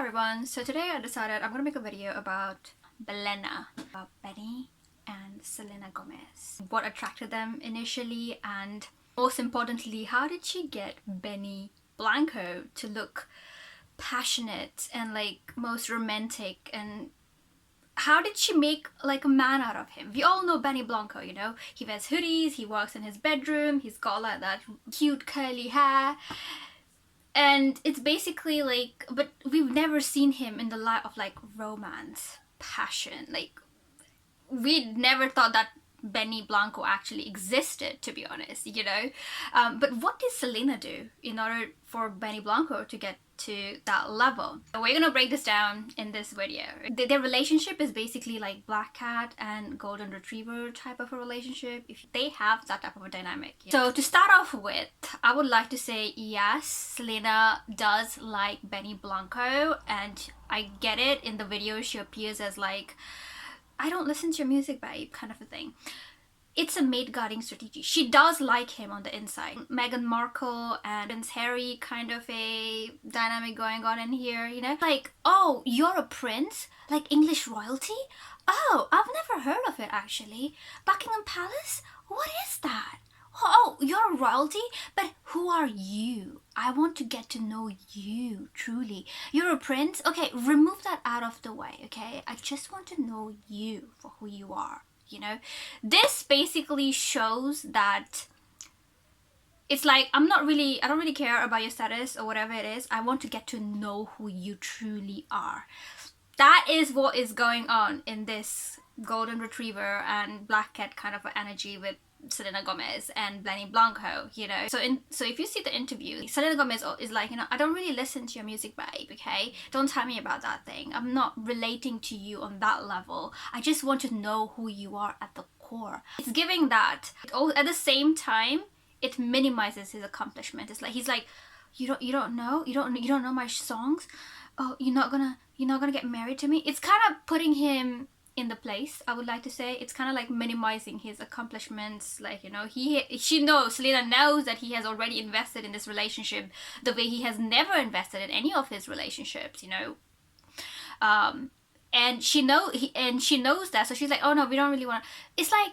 everyone, so today I decided I'm gonna make a video about Belena, about Benny and Selena Gomez. What attracted them initially, and most importantly, how did she get Benny Blanco to look passionate and like most romantic, and how did she make like a man out of him? We all know Benny Blanco, you know, he wears hoodies, he works in his bedroom, he's got like that cute curly hair. And it's basically like, but we've never seen him in the light of like romance, passion. Like, we never thought that Benny Blanco actually existed, to be honest, you know. But what did Selena do in order for Benny Blanco to get to that level? So we're gonna break this down in this video. Their relationship is basically like black cat and golden retriever type of a relationship, if they have that type of a dynamic. So to start off with, I would like to say yes, Selena does like Benny Blanco, and I get it. In the video she appears as like, I don't listen to your music, babe, kind of a thing. It's a maid guarding strategy. She does like him on the inside. Meghan Markle and Prince Harry, kind of a dynamic going on in here, you know? Like, oh, you're a prince? Like English royalty? Oh, I've never heard of it actually. Buckingham Palace? What is that? Oh, you're a royalty? But who are you? I want to get to know you, truly. You're a prince? Okay, remove that out of the way, okay? I just want to know you for who you are, you know? This basically shows that it's like, I don't really care about your status or whatever it is. I want to get to know who you truly are. That is what is going on in this golden retriever and black cat kind of energy with Selena Gomez and Benny Blanco, you know. So if you see the interview, Selena Gomez is like, you know, I don't really listen to your music, babe, okay? Don't tell me about that thing. I'm not relating to you on that level. I just want to know who you are at the core. It's giving that. At the same time, it minimizes his accomplishment. It's like, he's like, you don't know my songs? Oh, you're not gonna get married to me? It's kind of putting him in the place, I would like to say. It's kind of like minimizing his accomplishments. Like, you know, Selena knows that he has already invested in this relationship the way he has never invested in any of his relationships, you know. And she knows that, so she's like, oh no, we don't really want to. It's like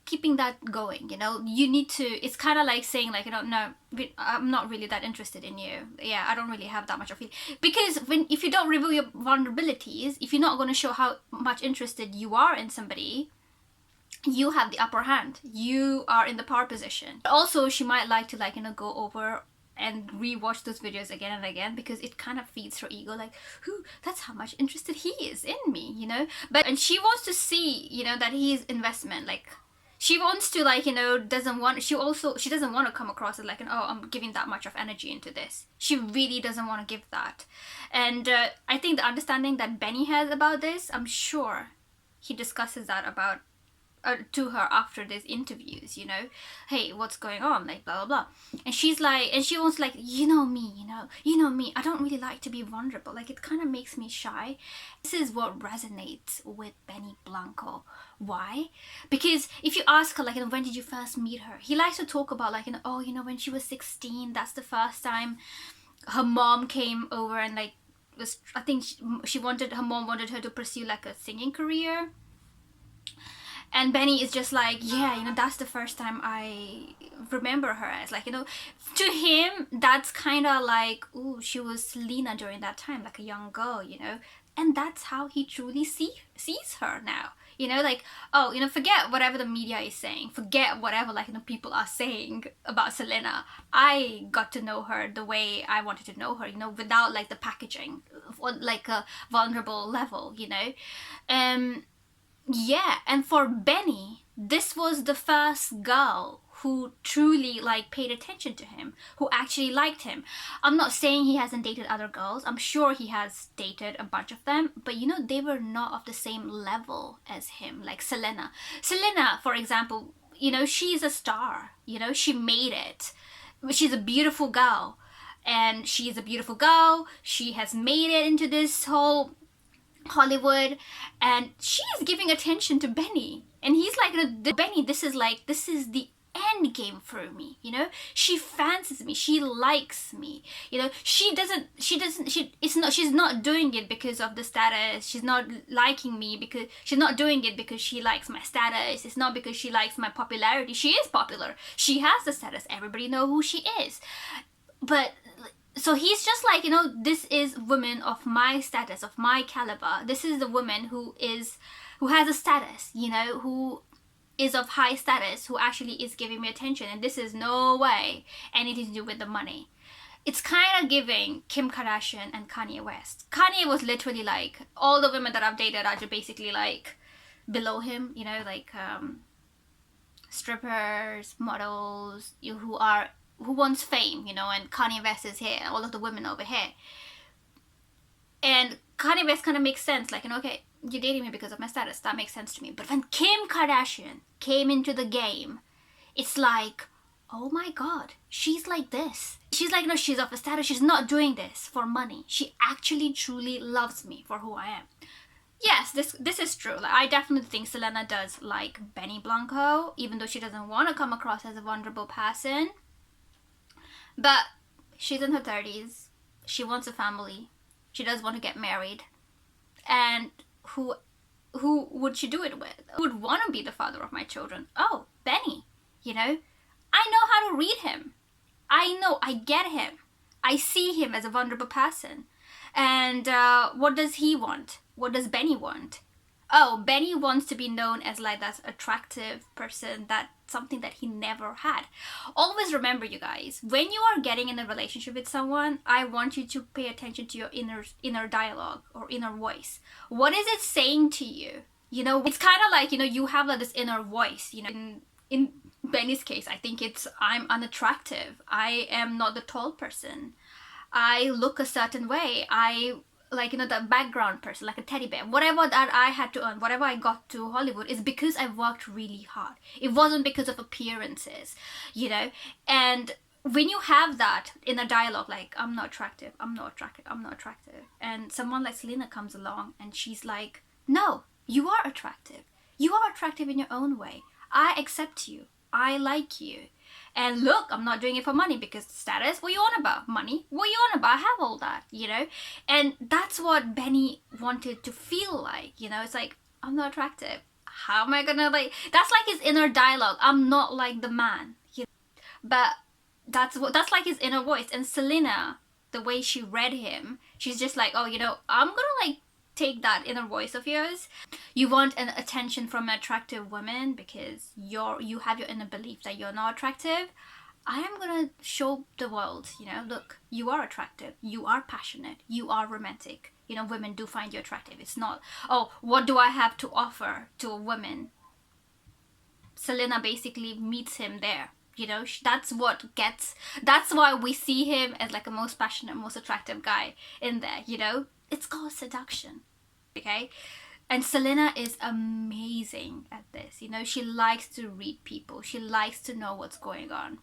keeping that going, you know. You need to, it's kind of like saying like, you know, no, I'm not really that interested in you. Yeah, I don't really have that much of it. Because if you don't reveal your vulnerabilities, if you're not going to show how much interested you are in somebody, you have the upper hand. You are in the power position. Also, she might like to, like, you know, go over and rewatch those videos again and again, because it kind of feeds her ego, like, that's how much interested he is in me, you know. And she wants to see, you know, that he's investment, like, she wants to, like, you know, she doesn't want to come across as like, oh, I'm giving that much of energy into this. She really doesn't want to give that. And I think the understanding that Benny has about this, I'm sure he discusses that about to her after these interviews, you know. Hey, what's going on, like, blah blah blah. And she's like, and she wants, like, you know me, I don't really like to be vulnerable, like, it kind of makes me shy. This is what resonates with Benny Blanco. Why? Because if you ask her, like, you know, when did you first meet her, he likes to talk about, like, you know, oh, you know, when she was 16, that's the first time her mom came over and, like, I think her mom wanted her to pursue like a singing career. And Benny is just like, yeah, you know, that's the first time I remember her as, like, you know, to him, that's kind of like, ooh, she was Selena during that time, like a young girl, you know. And that's how he truly sees her now, you know, like, oh, you know, forget whatever the media is saying, forget whatever, like, you know, people are saying about Selena. I got to know her the way I wanted to know her, you know, without, like, the packaging, like a vulnerable level, you know. Yeah, and for Benny, this was the first girl who truly, like, paid attention to him, who actually liked him. I'm not saying he hasn't dated other girls. I'm sure he has dated a bunch of them, but, you know, they were not of the same level as him, like Selena. Selena, for example, you know, she's a star, you know, she made it. She's a beautiful girl, and she is a beautiful girl. She has made it into this whole Hollywood, and she is giving attention to Benny, and he's like, Benny, this is the end game for me, you know. She fancies me, she likes me, you know. She's not doing it because of the status. She's not liking me because she's not doing it because she likes my status. It's not because she likes my popularity. She is popular, she has the status, everybody know who she is. But so he's just like, you know, this is woman of my status, of my caliber. This is the woman who has a status, you know, who is of high status, who actually is giving me attention, and this is no way anything to do with the money. It's kind of giving Kim Kardashian and Kanye West. Kanye was literally like, all the women that I've dated are just basically like below him, you know, like strippers, models, who wants fame, you know, and Kanye West is here, all of the women over here. And Kanye West kind of makes sense, like, you know, okay, you're dating me because of my status, that makes sense to me. But when Kim Kardashian came into the game, it's like, oh my god, she's like this. She's like, no, she's of a status, she's not doing this for money. She actually truly loves me for who I am. Yes, this is true. Like, I definitely think Selena does like Benny Blanco, even though she doesn't want to come across as a vulnerable person. But she's in her 30s, she wants a family, she does want to get married, and who would she do it with? Who would want to be the father of my children? Oh, Benny, you know? I know how to read him. I get him. I see him as a vulnerable person. And what does he want? What does Benny want? Oh, Benny wants to be known as like that attractive person, that something that he never had. Always remember, you guys, when you are getting in a relationship with someone, I want you to pay attention to your inner dialogue or inner voice. What is it saying to you? You know, it's kind of like, you know, you have like this inner voice, you know. In Benny's case, I think it's, I'm unattractive, I am not the tall person, I look a certain way, I, like, you know, the background person, like a teddy bear. Whatever that I had to earn, whatever I got to Hollywood, is because I worked really hard. It wasn't because of appearances, you know. And when you have that in a dialogue, like, I'm not attractive, I'm not attractive, I'm not attractive, and someone like Selena comes along and she's like, no, you are attractive. You are attractive in your own way. I accept you. I like you. And look, I'm not doing it for money, because status, what you on about? Money, what you on about? I have all that, you know? And that's what Benny wanted to feel like, you know? It's like, I'm not attractive. How am I gonna, like, that's like his inner dialogue. I'm not like the man, you know? But that's like his inner voice. And Selena, the way she read him, she's just like, oh, you know, I'm gonna like take that inner voice of yours. You want an attention from an attractive woman because you have your inner belief that you're not attractive. I am gonna show the world, you know, look, you are attractive, you are passionate, you are romantic. You know, women do find you attractive. It's not, oh, what do I have to offer to a woman? Selena basically meets him there. You know, that's why we see him as like a most passionate, most attractive guy in there, you know? It's called seduction, okay? And Selena is amazing at this. You know, she likes to read people. She likes to know what's going on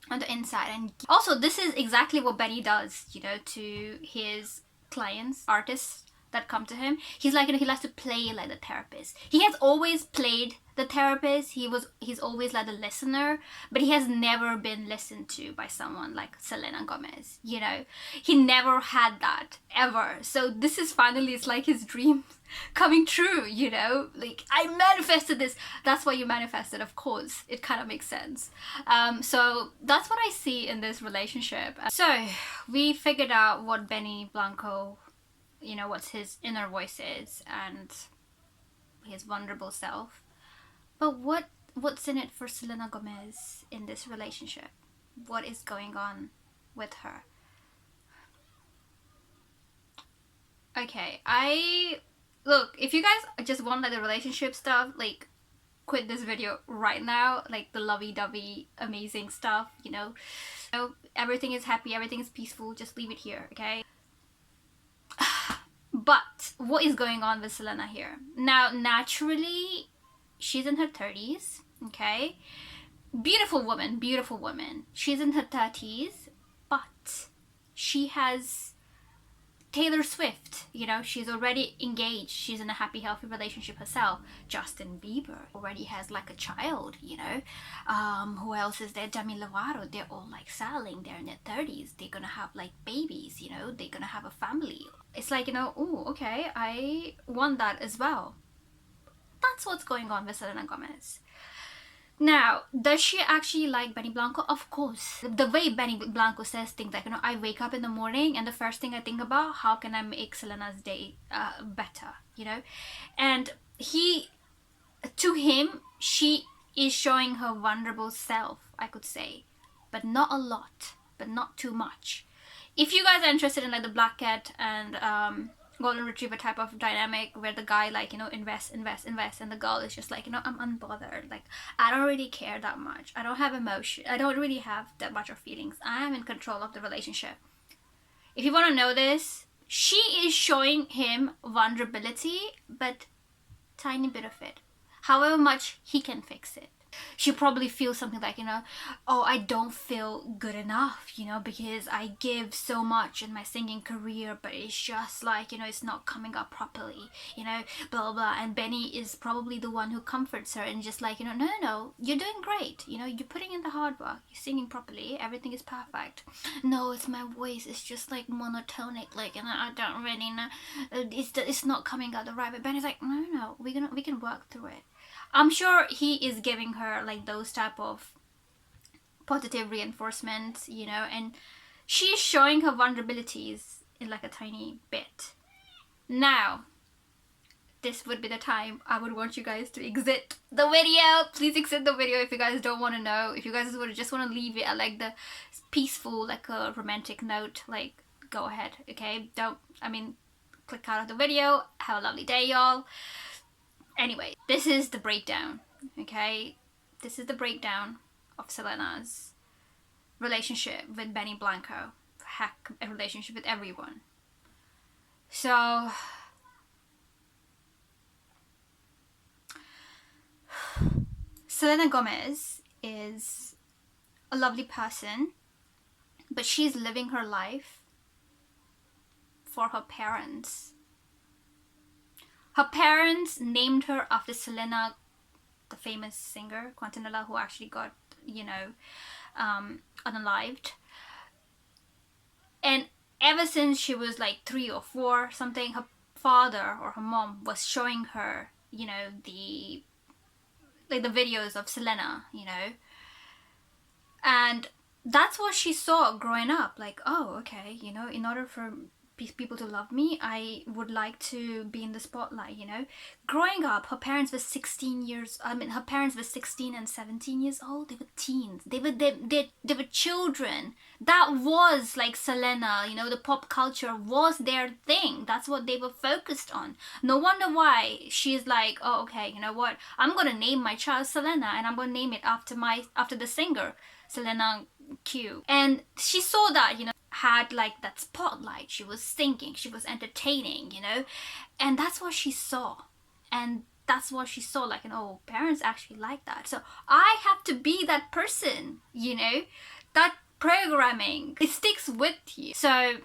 the inside. And also, this is exactly what Benny does, you know, to his clients, artists that come to him. He's like, you know, he likes to play like the therapist. He has always played the therapist. He's always like the listener, but he has never been listened to by someone like Selena Gomez, you know. He never had that ever. So this is finally, it's like his dream coming true, you know. Like, I manifested this. That's what you manifested, of course. It kind of makes sense. So that's what I see in this relationship. So we figured out what Benny Blanco, you know, what his inner voice is and his vulnerable self. But what's in it for Selena Gomez in this relationship? What is going on with her? Okay, look, if you guys just want like the relationship stuff, like, quit this video right now. Like the lovey-dovey amazing stuff, you know, everything is happy, everything is peaceful, just leave it here, okay? But what is going on with Selena here? Now, naturally, she's in her 30s, okay? Beautiful woman, beautiful woman. She's in her 30s, but she has Taylor Swift, you know, she's already engaged. She's in a happy, healthy relationship herself. Justin Bieber already has like a child, you know. Who else is there? Demi Lovato, they're all like settling. They're in their 30s. They're gonna have like babies, you know. They're gonna have a family. It's like, you know, oh, okay, I want that as well. That's what's going on with Selena Gomez. Now, does she actually like Benny Blanco? Of course. The way Benny Blanco says things like, you know, I wake up in the morning and the first thing I think about, how can I make Selena's day better, you know? And to him, she is showing her vulnerable self, I could say. But not a lot, but not too much. If you guys are interested in like the Black Cat and Golden Retriever type of dynamic where the guy like, you know, invest and the girl is just like, you know, I'm unbothered, like I don't really care that much, I don't have emotion, I don't really have that much of feelings, I am in control of the relationship. If you want to know this, she is showing him vulnerability, but tiny bit of it, however much he can fix it. She probably feels something like, you know, oh, I don't feel good enough, you know, because I give so much in my singing career, but it's just like, you know, it's not coming up properly, you know, blah, blah, blah. And Benny is probably the one who comforts her and just like, you know, no, you're doing great, you know, you're putting in the hard work, you're singing properly, everything is perfect. No, it's my voice, it's just like monotonic, like, and I don't really know, it's not coming out the right. But Benny's like, no, we can work through it. I'm sure he is giving her like those type of positive reinforcements, you know, and she's showing her vulnerabilities in like a tiny bit. Now, this would be the time I would want you guys to exit the video. Please exit the video if you guys don't want to know. If you guys would just want to leave it at like the peaceful, like a romantic note, like go ahead, okay? Click out of the video. Have a lovely day, y'all. Anyway, this is the breakdown, okay? This is the breakdown of Selena's relationship with Benny Blanco. Heck, a relationship with everyone. So, Selena Gomez is a lovely person, but she's living her life for her parents. Her parents named her after Selena, the famous singer, Quintanilla, who actually got, you know, unalived. And ever since she was like 3 or 4 something, her father or her mom was showing her, you know, the videos of Selena, you know. And that's what she saw growing up. Like, oh, okay, you know, in order for people to love me, I would like to be in the spotlight, you know. Growing up, her parents were 16 and 17 years old. They were teens. They were children. That was like Selena, you know, the pop culture was their thing. That's what they were focused on. No wonder why she's like, oh, okay, you know what? I'm gonna name my child Selena, and I'm gonna name it after the singer, Selena Q. And she saw that, you know, had like that spotlight. She was singing, she was entertaining, you know, and that's what she saw. And that's what she saw, like, you know, parents actually like that. So I have to be that person, you know, that programming, it sticks with you. So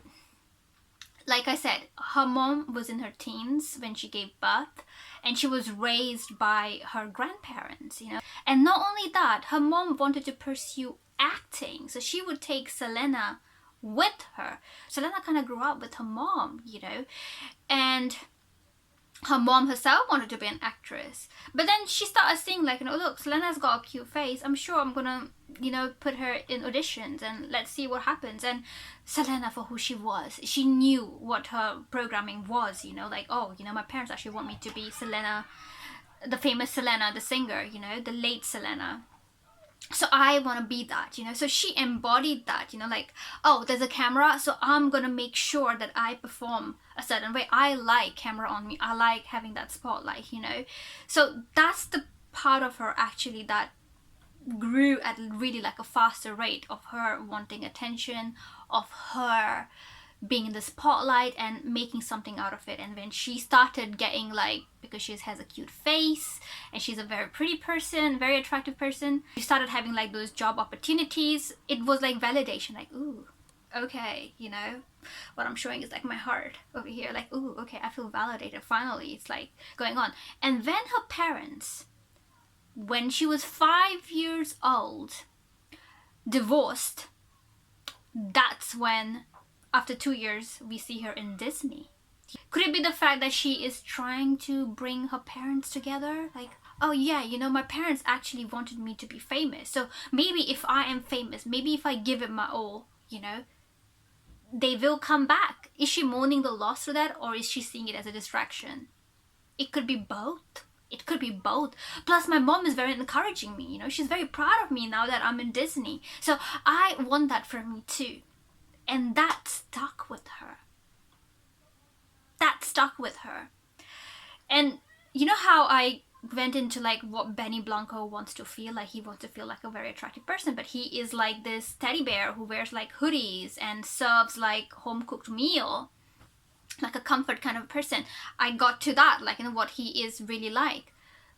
like I said, her mom was in her teens when she gave birth, and she was raised by her grandparents, you know. And not only that, her mom wanted to pursue acting, so she would take Selena with her. Selena kind of grew up with her mom, you know, and her mom herself wanted to be an actress. But then she started seeing, like, you know, look, Selena's got a cute face, I'm sure I'm gonna, you know, put her in auditions and let's see what happens. And Selena, for who she was, she knew what her programming was, you know, like, oh, you know, my parents actually want me to be Selena, the famous Selena, the singer, you know, the late Selena. So I want to be that, you know. So she embodied that, you know, like, oh, there's a camera, so I'm gonna make sure that I perform a certain way. I like camera on me, I like having that spotlight, you know. So that's the part of her actually that grew at really like a faster rate, of her wanting attention, of her being in the spotlight and making something out of it. And when she started getting, like, because she has a cute face and she's a very pretty person, very attractive person, she started having like those job opportunities. It was like validation, like, ooh, okay, you know, what I'm showing is like my heart over here, like, ooh, okay, I feel validated, finally, it's like going on. And then her parents, when she was 5 years old, divorced. That's when, after 2 years, we see her in Disney. Could it be the fact that she is trying to bring her parents together? Like, oh yeah, you know, my parents actually wanted me to be famous. So maybe if I am famous, maybe if I give it my all, you know, they will come back. Is she mourning the loss of that, or is she seeing it as a distraction? It could be both. It could be both. Plus, my mom is very encouraging me, you know, she's very proud of me now that I'm in Disney. So I want that for me too. And that stuck with her. That stuck with her. And you know how I went into like what Benny Blanco wants to feel like? He wants to feel like a very attractive person, but he is like this teddy bear who wears like hoodies and serves like home cooked meal, like a comfort kind of person. I got to that, like, you know, what he is really like.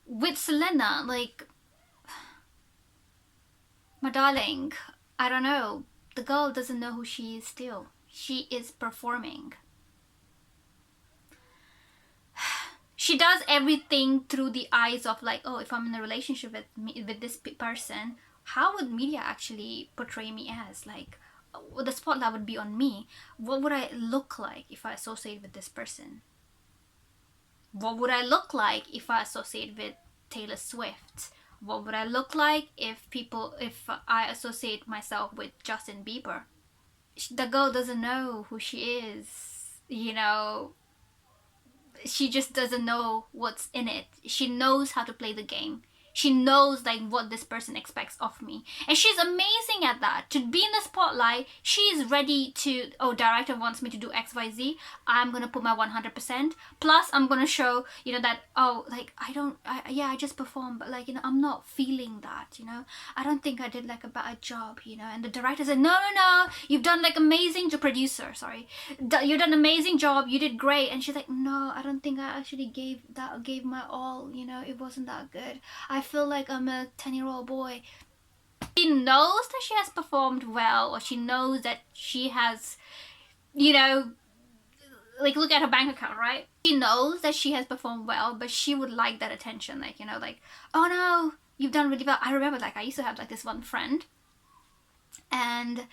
With Selena, like, my darling, I don't know, the girl doesn't know who she is still. She is performing. She does everything through the eyes of like, oh, if I'm in a relationship with this person, how would media actually portray me as? Like, the spotlight would be on me. What would I look like if I associate with this person? What would I look like if I associate with Taylor Swift? What would I look like if I associate myself with Justin Bieber? The girl doesn't know who she is, you know. She just doesn't know what's in it. She knows how to play the game. She knows like what this person expects of me, and she's amazing at that. To be in the spotlight, she is ready to, oh, director wants me to do XYZ, I'm gonna put my 100%. Plus I'm gonna show, you know, that, oh, like, I just performed, but like, you know, I'm not feeling that, you know, I don't think I did like a bad job, you know. And the director said, no, you've done like amazing. The producer, sorry, you've done an amazing job, you did great. And she's like, no, I don't think I actually gave my all, you know, it wasn't that good. I feel like I'm a 10-year-old boy. She knows that she has performed well, or she knows that she has, you know, like, look at her bank account, right? She knows that she has performed well, but she would like that attention, like, you know, like, oh no, you've done really well. I remember, like, I used to have like this one friend, and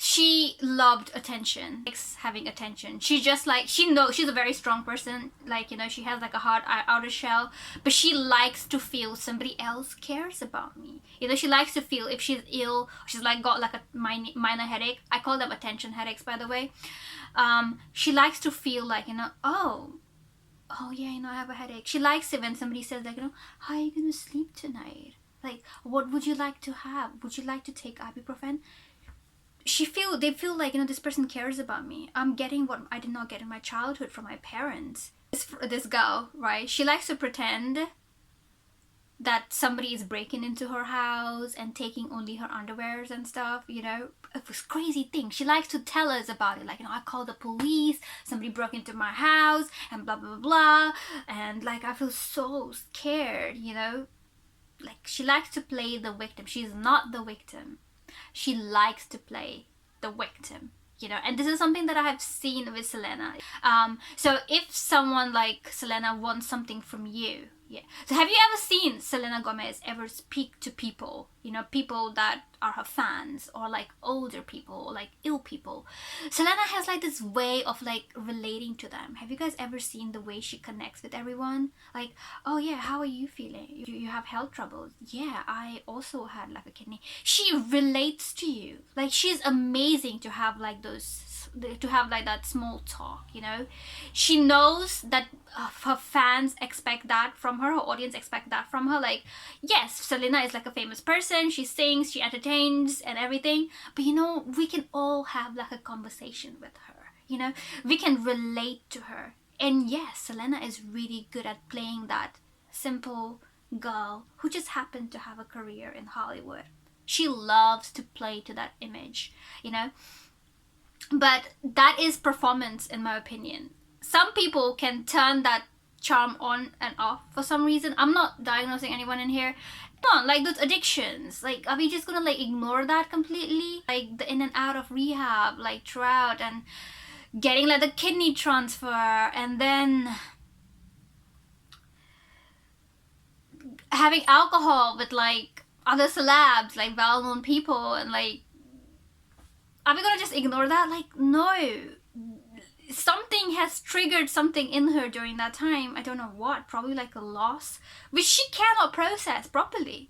she loved attention, likes having attention. She just like, she knows she's a very strong person, like, you know, she has like a hard outer shell, but she likes to feel somebody else cares about me, you know. She likes to feel if she's ill, she's like got like a minor headache. I call them attention headaches, by the way. She likes to feel like, you know, oh yeah, you know, I have a headache. She likes it when somebody says like, you know, how are you gonna sleep tonight? Like, what would you like to have? Would you like to take ibuprofen? They feel like, you know, this person cares about me. I'm getting what I did not get in my childhood from my parents. This girl, right? She likes to pretend that somebody is breaking into her house and taking only her underwears and stuff, you know. It was crazy thing. She likes to tell us about it, like, you know, I called the police, somebody broke into my house, and blah blah blah, and like, I feel so scared, you know. Like, she likes to play the victim. She's not the victim. She likes to play the victim, you know. And this is something that I have seen with Selena. So if someone like Selena wants something from you, yeah. So have you ever seen Selena Gomez ever speak to people, you know, people that are her fans, or like older people, or like ill people? Selena has like this way of like relating to them. Have you guys ever seen the way she connects with everyone? Like, oh yeah, how are you feeling? You have health troubles? Yeah, I also had like a kidney. She relates to you. Like, she's amazing to have like that small talk, you know. She knows that her fans expect that from her audience expect that from her. Like, yes, Selena is like a famous person, she sings, she entertains and everything, but you know, we can all have like a conversation with her, you know. We can relate to her. And yes, Selena is really good at playing that simple girl who just happened to have a career in Hollywood. She loves to play to that image, you know. But that is performance, in my opinion. Some people can turn that charm on and off for some reason. I'm not diagnosing anyone in here. Come on, like those addictions. Like, are we just gonna like ignore that completely? Like the in and out of rehab, like throughout, and getting like the kidney transfer, and then having alcohol with like other celebs, like well-known people, and like, are we gonna just ignore that? Like, no. Something has triggered something in her during that time. I don't know what, probably like a loss, which she cannot process properly.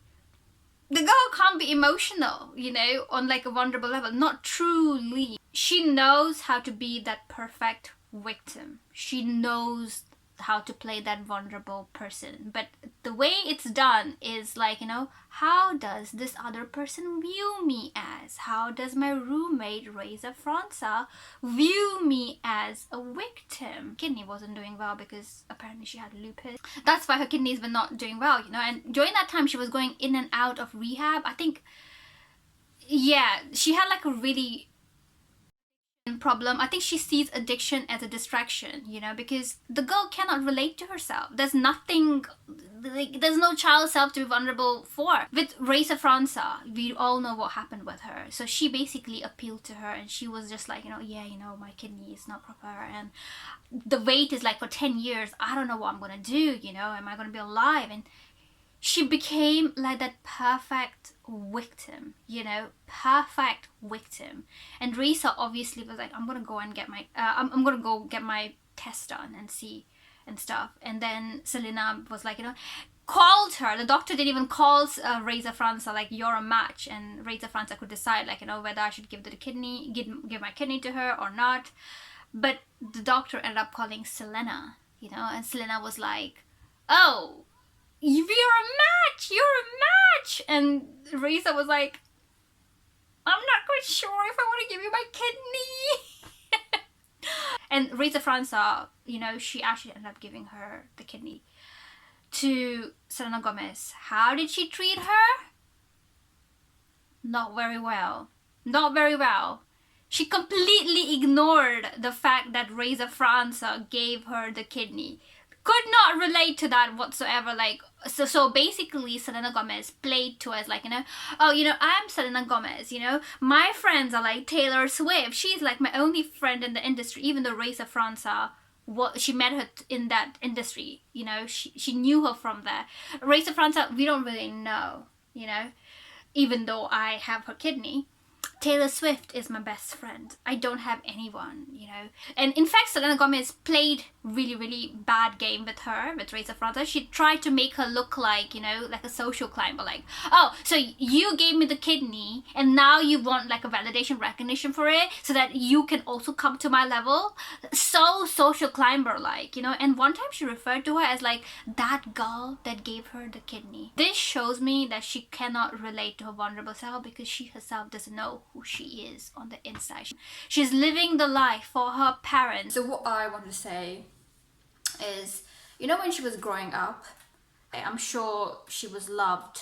The girl can't be emotional, you know, on like a vulnerable level. Not truly. She knows how to be that perfect victim. She knows how to play that vulnerable person. But the way it's done is like, you know, how does this other person view me as? How does my roommate Reza Franza view me as a victim? Kidney wasn't doing well because apparently she had lupus. That's why her kidneys were not doing well, you know. And during that time she was going in and out of rehab. I think, yeah, she had like a really problem. I think she sees addiction as a distraction, you know, because the girl cannot relate to herself. There's nothing, like, there's no child self to be vulnerable for. With Reza Franza, we all know what happened with her. So she basically appealed to her and she was just like, you know, yeah, you know, my kidney is not proper and the wait is like for 10 years. I don't know what I'm gonna do, you know, am I gonna be alive? And she became like that perfect victim, you know, perfect victim. And Risa obviously was like, I'm gonna go and get my, I'm gonna go get my test done and see and stuff. And then Selena was like, you know, called her. The doctor didn't even call Reza Franza like, you're a match, and Reza Franza could decide like, you know, whether I should give the kidney, give my kidney to her or not. But the doctor ended up calling Selena, you know, and Selena was like, oh, you're a match, you're a match. And Reza was like, I'm not quite sure if I want to give you my kidney. And Reza Franza, you know, she actually ended up giving her the kidney to Selena Gomez. How did she treat her? Not very well. Not very well. She completely ignored the fact that Reza Franza gave her the kidney. Could not relate to that whatsoever. Like, so basically Selena Gomez played to us like, you know, oh, you know, I'm Selena Gomez, you know, my friends are like Taylor Swift, she's like my only friend in the industry. Even though Reza Franza, she met her in that industry, you know, she knew her from there. Reza Franza, we don't really know, you know, even though I have her kidney. Taylor Swift is my best friend. I don't have anyone, you know. And in fact, Selena Gomez played really, really bad game with her, with Reza Franza. She tried to make her look like, you know, like a social climber. Like, oh, so you gave me the kidney and now you want like a validation, recognition for it so that you can also come to my level? So social climber like, you know. And one time she referred to her as like that girl that gave her the kidney. This shows me that she cannot relate to her vulnerable self because she herself doesn't know who she is on the inside. She's living the life for her parents. So what I want to say is, you know, when she was growing up, I'm sure she was loved,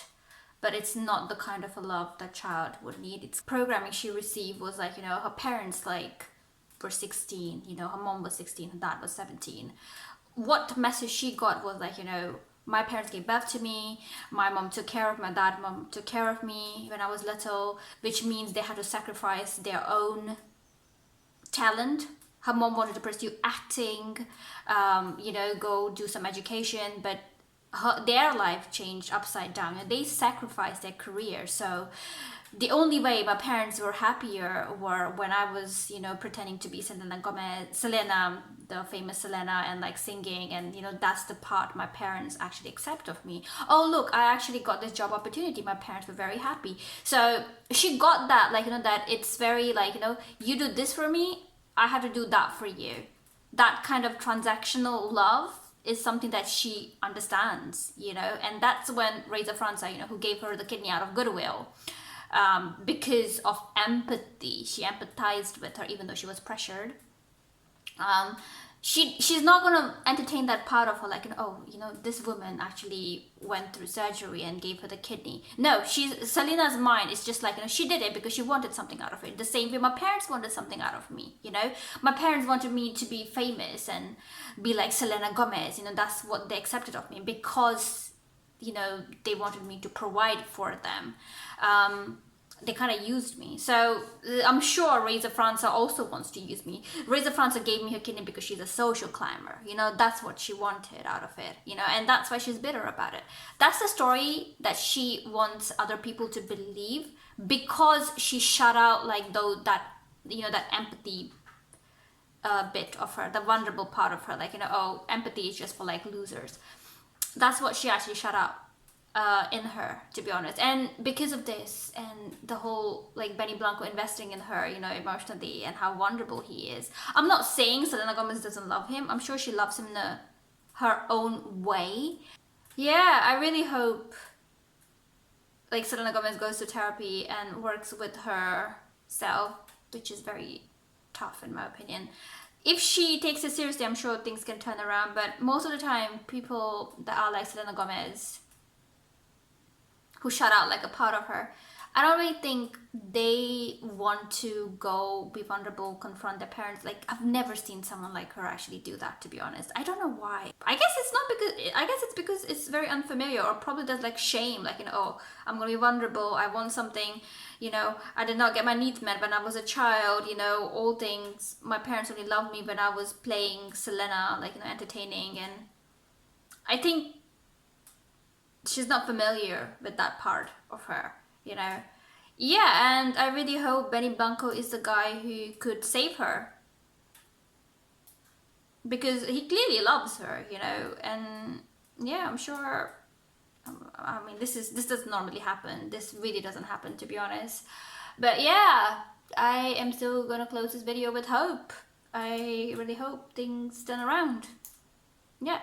but it's not the kind of a love that child would need. It's programming she received was like, you know, her parents like were 16, you know, her mom was 16, her dad was 17. What message she got was like, you know, my parents gave birth to me, my mom took care of my dad, mom took care of me when I was little, which means they had to sacrifice their own talent. Her mom wanted to pursue acting, you know, go do some education, but their life changed upside down and they sacrificed their career. So the only way my parents were happier were when I was, you know, pretending to be Selena Gomez, Selena, the famous Selena, and like singing, and you know, that's the part my parents actually accept of me. Oh look, I actually got this job opportunity. My parents were very happy. So she got that, like, you know, that it's very like, you know, you do this for me, I have to do that for you. That kind of transactional love is something that she understands, you know. And that's when Reza Franza, you know, who gave her the kidney out of goodwill, because of empathy, she empathized with her even though she was pressured. She's not gonna entertain that part of her, like, oh, you know, this woman actually went through surgery and gave her the kidney. No, Selena's mind is just like, you know, she did it because she wanted something out of it. The same way my parents wanted something out of me, you know. My parents wanted me to be famous and be like Selena Gomez, you know. That's what they accepted of me because you know, they wanted me to provide for them. They kind of used me. So I'm sure Reza Franza also wants to use me. Reza Franza gave me her kidney because she's a social climber. You know, that's what she wanted out of it, you know, and that's why she's bitter about it. That's the story that she wants other people to believe, because she shut out like that, you know, that empathy bit of her, the vulnerable part of her, like, you know, oh, empathy is just for like losers. That's what she actually shut out in her, to be honest. And because of this and the whole like Benny Blanco investing in her, you know, emotionally, and how vulnerable he is, I'm not saying Selena Gomez doesn't love him. I'm sure she loves him in her own way. Yeah, I really hope like Selena Gomez goes to therapy and works with herself, which is very tough in my opinion. If she takes it seriously, I'm sure things can turn around. But most of the time, people that are like Selena Gomez, who shut out like a part of her, I don't really think they want to go be vulnerable, confront their parents. Like, I've never seen someone like her actually do that, to be honest. I don't know why. I guess it's because it's very unfamiliar, or probably there's like shame, like, you know, oh, I'm gonna be vulnerable, I want something, you know, I did not get my needs met when I was a child, you know, all things. My parents only loved me when I was playing Selena, like, you know, entertaining. And I think she's not familiar with that part of her, you know. Yeah, and I really hope Benny Blanco is the guy who could save her, because he clearly loves her, you know. And yeah, I'm sure, I mean, this doesn't normally happen. This really doesn't happen, to be honest. But yeah, I am still gonna close this video with hope. I really hope things turn around. Yeah.